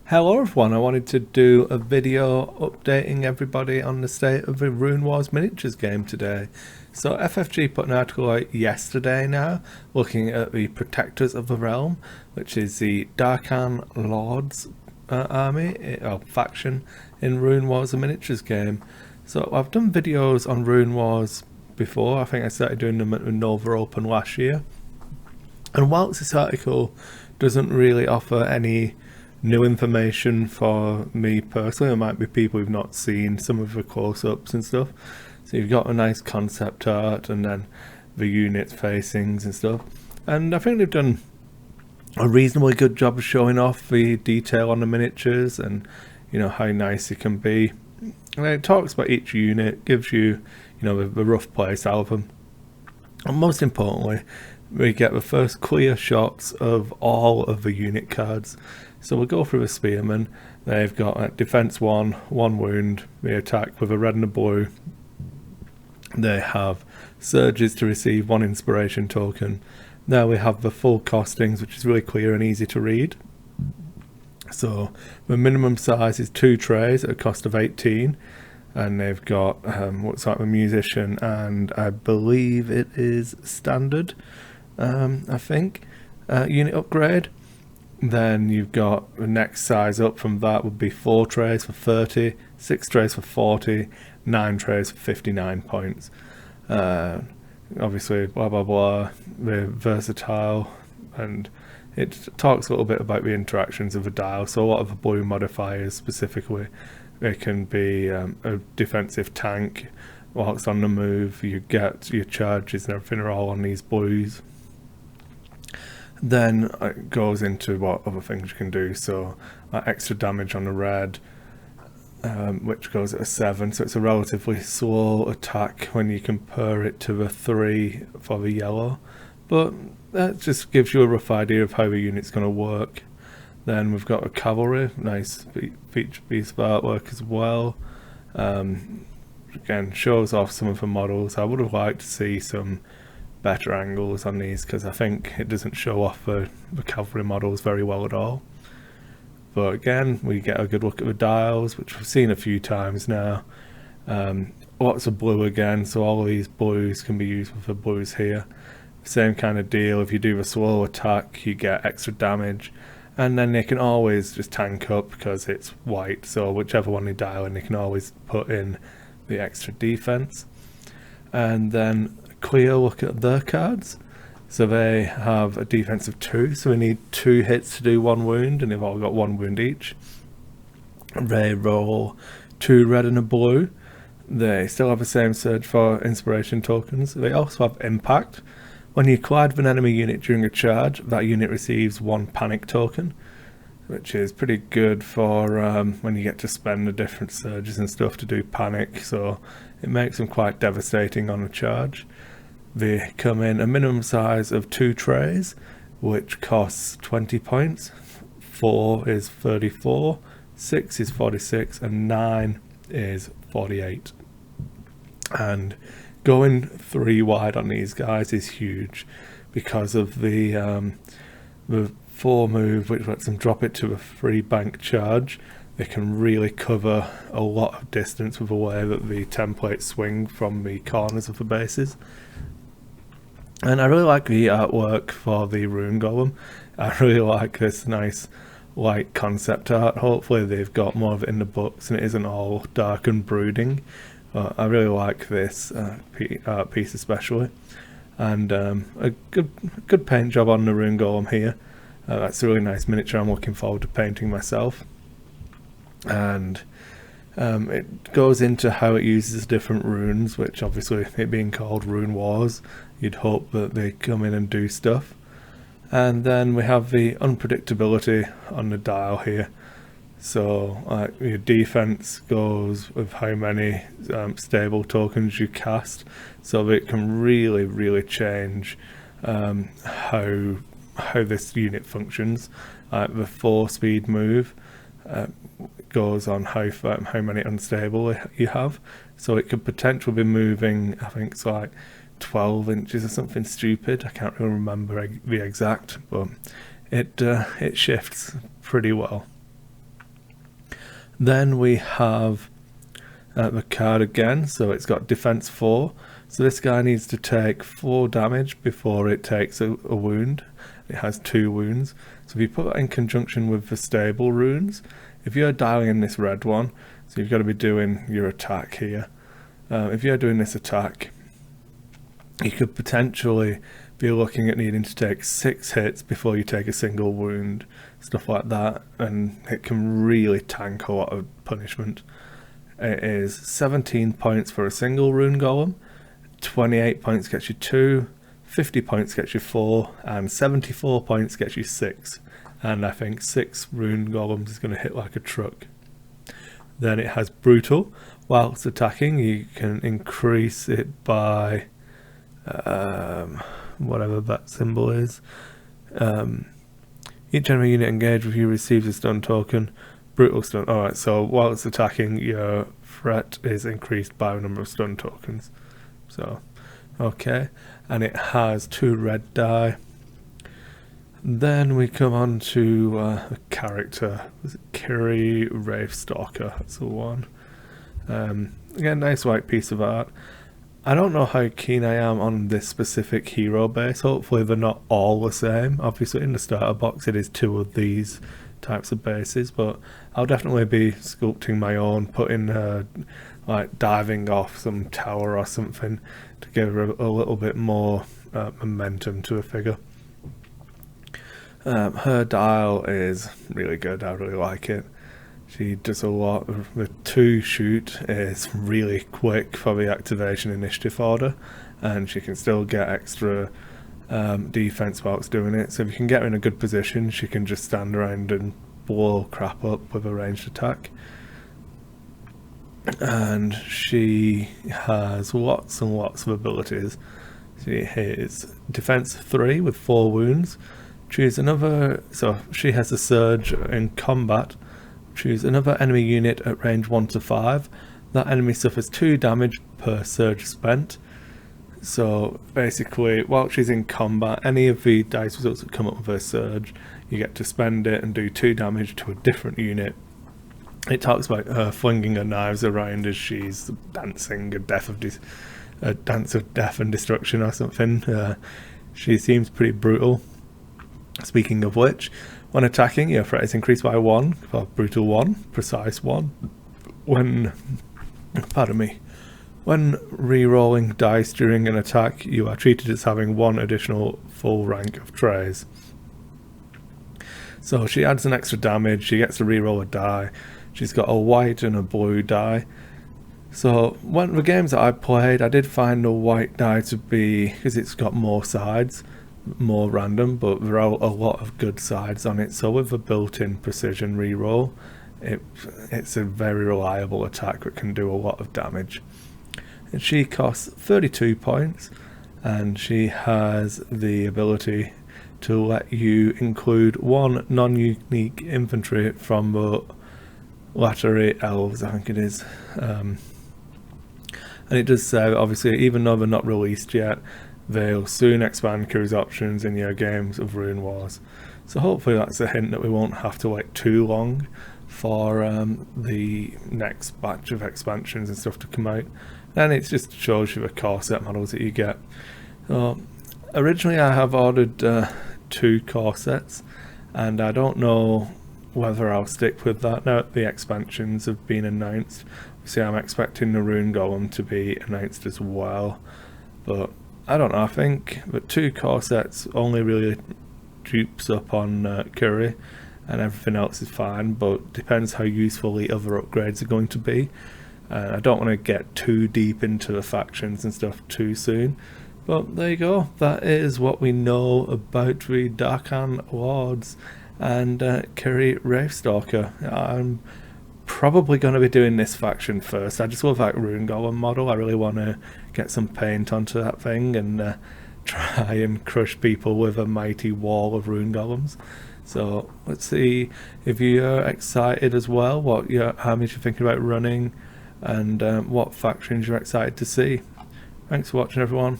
Hello everyone, I wanted to do a video updating everybody on the state of the RuneWars miniatures game today. So FFG put an article out yesterday now, looking at the Protectors of the Realm, which is the Daqan Lords army, or faction in RuneWars the miniatures game. So I've done videos on RuneWars before. I think I started doing them at the Nova Open last year. And whilst this article doesn't really offer any new information for me personally, there might be people who've not seen some of the close-ups and stuff. So you've got a nice concept art and then the unit facings and stuff. And I think they've done a reasonably good job of showing off the detail on the miniatures and, you know, how nice it can be. And it talks about each unit, gives you, the rough play style of them. And most importantly, we get the first clear shots of all of the unit cards. So we'll go through the Spearmen. They've got defense 1, 1 wound, they attack with a red and a blue. They have surges to receive 1 inspiration token. Now we have the full costings, which is really clear and easy to read. So the minimum size is 2 trays at a cost of 18. And they've got what's like a musician, and I believe it is standard, I think, unit upgrade. Then you've got the next size up from that would be 4 trays for 30, 6 trays for 40, 9 trays for 59 points. Obviously, blah blah blah, they're versatile, and it talks a little bit about the interactions of the dial. So a lot of the blue modifiers specifically, it can be a defensive tank. Whilst on the move, you get your charges and everything are all on these blues. Then it goes into what other things you can do. So extra damage on the red, which goes at a 7. So it's a relatively slow attack when you compare it to the 3 for the yellow. But that just gives you a rough idea of how the unit's going to work. Then we've got a cavalry, nice feature piece of artwork as well. Again, shows off some of the models. I would have liked to see some better angles on these, because I think it doesn't show off the cavalry models very well at all. But again, we get a good look at the dials, which we've seen a few times now. Lots of blue again, so all of these blues can be used with the blues here. Same kind of deal, if you do a slow attack, you get extra damage. And then they can always just tank up because it's white, so whichever one they dial in, they can always put in the extra defense. And then a clear look at their cards. So they have a defense of 2, so we need 2 hits to do 1 wound, and they've all got 1 wound each. They roll 2 red and a blue. They still have the same surge for inspiration tokens. They also have impact. When you collide with an enemy unit during a charge, that unit receives 1 panic token, which is pretty good for when you get to spend the different surges and stuff to do panic, so it makes them quite devastating on a charge. They come in a minimum size of 2 trays, which costs 20 points. 4 is 34, 6 is 46, and 9 is 48. And going 3 wide on these guys is huge because of the 4 move, which lets them drop it to a free bank charge. They can really cover a lot of distance with the way that the templates swing from the corners of the bases. And I really like the artwork for the rune golem. I really like this nice light concept art. Hopefully they've got more of it in the books and it isn't all dark and brooding. I really like this piece especially, and a good paint job on the rune golem here. That's a really nice miniature I'm looking forward to painting myself. And it goes into how it uses different runes, which obviously, it being called RuneWars, you'd hope that they come in and do stuff. And then we have the unpredictability on the dial here. So your defense goes with how many stable tokens you cast, so that it can really change how this unit functions. The 4-speed move goes on how many unstable you have, so it could potentially be moving, I think it's like 12 inches or something stupid. I can't really remember the exact, but it shifts pretty well. Then we have the card again, so it's got defense 4. So this guy needs to take 4 damage before it takes a wound. It has 2 wounds. So if you put that in conjunction with the stable runes, if you're dialing in this red one, so you've got to be doing your attack here. If you're doing this attack, you could potentially be looking at needing to take 6 hits before you take a single wound, stuff like that, and it can really tank a lot of punishment. It is 17 points for a single rune golem, 28 points gets you 2, 50 points gets you 4, and 74 points gets you 6. And I think 6 rune golems is going to hit like a truck. Then it has brutal. Whilst attacking, you can increase it by whatever that symbol is. Each enemy unit engaged with you receives a stun token. Brutal stun. Alright, so whilst attacking, your threat is increased by a number of stun tokens. So, okay. And it has 2 red die. Then we come on to a character. Was it Kiri Wraithstalker? That's the one. Again, nice white piece of art. I don't know how keen I am on this specific hero base. Hopefully they're not all the same. Obviously in the starter box it is 2 of these types of bases, but I'll definitely be sculpting my own, putting like diving off some tower or something to give a little bit more momentum to a figure. Her dial is really good. I really like it. She does a lot. The 2 shoot is really quick for the activation initiative order, and she can still get extra defense while it's doing it. So if you can get her in a good position, she can just stand around and blow crap up with a ranged attack. And she has lots and lots of abilities. She has defense 3 with 4 wounds. Choose another, so she has a surge in combat. Choose another enemy unit at range 1 to 5. That enemy suffers 2 damage per surge spent. So basically, while she's in combat, any of the dice results that come up with her surge, you get to spend it and do 2 damage to a different unit. It talks about her flinging her knives around as she's dancing a dance of death and destruction or something. She seems pretty brutal. Speaking of which, when attacking, your threat is increased by 1 for brutal 1, precise 1. When re-rolling dice during an attack, you are treated as having 1 additional full rank of trays. So she adds an extra damage, she gets to re-roll a die. She's got a white and a blue die. So when the games that I played, I did find the white die to be, because it's got more sides, more random, but there are a lot of good sides on it. So with a built-in precision reroll, it's a very reliable attack that can do a lot of damage. And she costs 32 points, and she has the ability to let you include 1 non-unique infantry from the Latery Elves, I think it is. And it does say, obviously, even though they're not released yet, they'll soon expand cruise options in your games of RuneWars. So hopefully that's a hint that we won't have to wait too long for the next batch of expansions and stuff to come out. And it just shows you the core set models that you get. So originally I have ordered 2 core sets, and I don't know whether I'll stick with that now that the expansions have been announced. See, I'm expecting the Rune Golem to be announced as well, but I don't know. I think the 2 core sets only really dupes up on Curry, and everything else is fine, but depends how useful the other upgrades are going to be. I don't want to get too deep into the factions and stuff too soon, but there you go. That is what we know about the Daqan Lords and Kiri Wraithstalker. I'm probably going to be doing this faction first. I just love that Rune Golem model. I really want to get some paint onto that thing and try and crush people with a mighty wall of Rune Golems. So let's see if you're excited as well, what your armies you're thinking about running, and what factions you're excited to see. Thanks for watching, everyone.